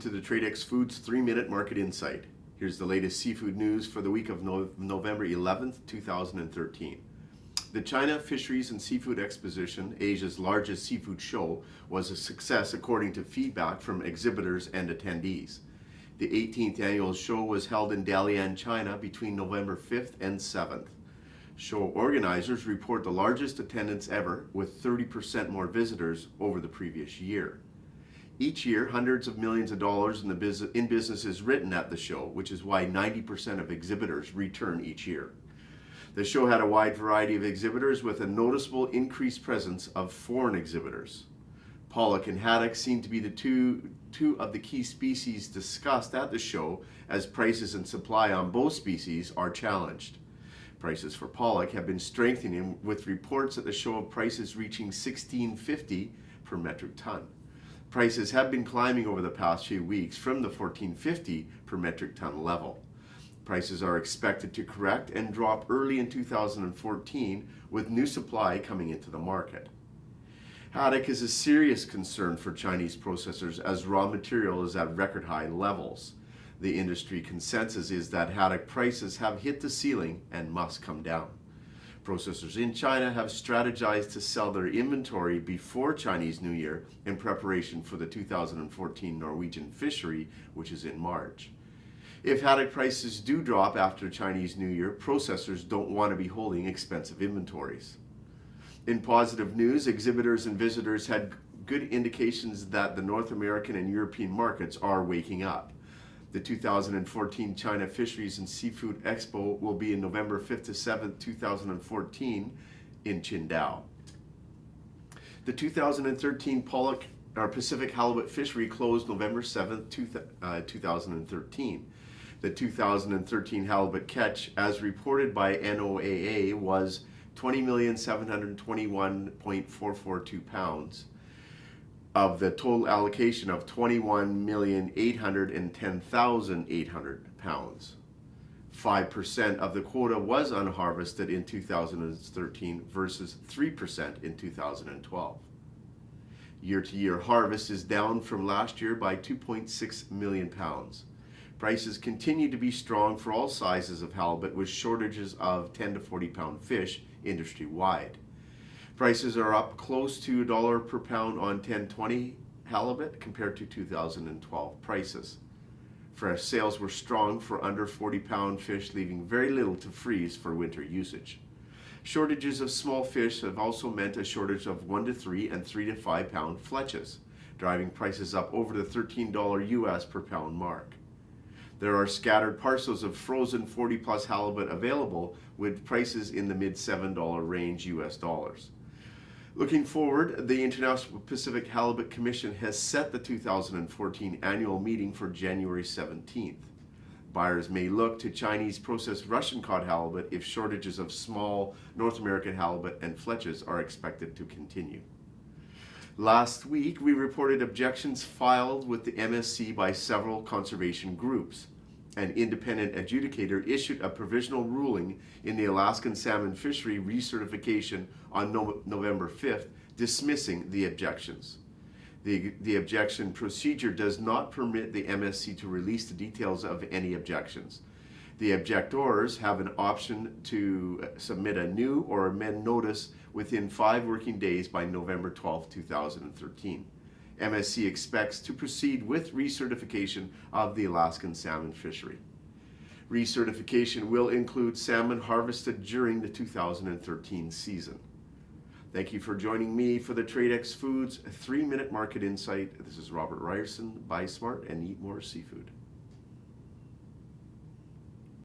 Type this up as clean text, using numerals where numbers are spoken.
to the Tradex Foods 3-Minute Market Insight. Here's the latest seafood news for the week of November 11th, 2013. The China Fisheries and Seafood Exposition, Asia's largest seafood show, was a success according to feedback from exhibitors and attendees. The 18th annual show was held in Dalian, China between November 5th and 7th. Show organizers report the largest attendance ever, with 30% more visitors over the previous year. Each year, hundreds of millions of dollars in business is written at the show, which is why 90% of exhibitors return each year. The show had a wide variety of exhibitors with a noticeable increased presence of foreign exhibitors. Pollock and haddock seem to be the two of the key species discussed at the show, as prices and supply on both species are challenged. Prices for pollock have been strengthening, with reports at the show of prices reaching $16.50 per metric ton. Prices have been climbing over the past few weeks from the $14.50 per metric ton level. Prices are expected to correct and drop early in 2014, with new supply coming into the market. Haddock is a serious concern for Chinese processors, as raw material is at record high levels. The industry consensus is that haddock prices have hit the ceiling and must come down. Processors in China have strategized to sell their inventory before Chinese New Year in preparation for the 2014 Norwegian fishery, which is in March. If haddock prices do drop after Chinese New Year, processors don't want to be holding expensive inventories. In positive news, exhibitors and visitors had good indications that the North American and European markets are waking up. The 2014 China Fisheries and Seafood Expo will be in November 5th to 7th, 2014 in Qingdao. The 2013 Pacific Halibut Fishery closed November 7th, 2013. The 2013 halibut catch, as reported by NOAA, was 20,721.442 pounds. Of the total allocation of 21,810,800 pounds. 5% of the quota was unharvested in 2013 versus 3% in 2012. Year-to-year harvest is down from last year by 2.6 million pounds. Prices continue to be strong for all sizes of halibut, with shortages of 10 to 40 pound fish industry-wide. Prices are up close to $1 per pound on 1020 halibut compared to 2012 prices. Fresh sales were strong for under 40-pound fish, leaving very little to freeze for winter usage. Shortages of small fish have also meant a shortage of 1 to 3 and 3 to 5 pound fletches, driving prices up over the $13 US per pound mark. There are scattered parcels of frozen 40-plus halibut available, with prices in the mid-$7 range US dollars. Looking forward, the International Pacific Halibut Commission has set the 2014 annual meeting for January 17th. Buyers may look to Chinese processed Russian cod halibut if shortages of small North American halibut and fletches are expected to continue. Last week, we reported objections filed with the MSC by several conservation groups. An independent adjudicator issued a provisional ruling in the Alaskan salmon fishery recertification on November 5th, dismissing the objections. The objection procedure does not permit the MSC to release the details of any objections. The objectors have an option to submit a new or amend notice within 5 working days by November 12, 2013. MSC expects to proceed with recertification of the Alaskan salmon fishery. Recertification will include salmon harvested during the 2013 season. Thank you for joining me for the Tradex Foods 3-Minute Market Insight. This is Robert Reierson. Buy smart and eat more seafood.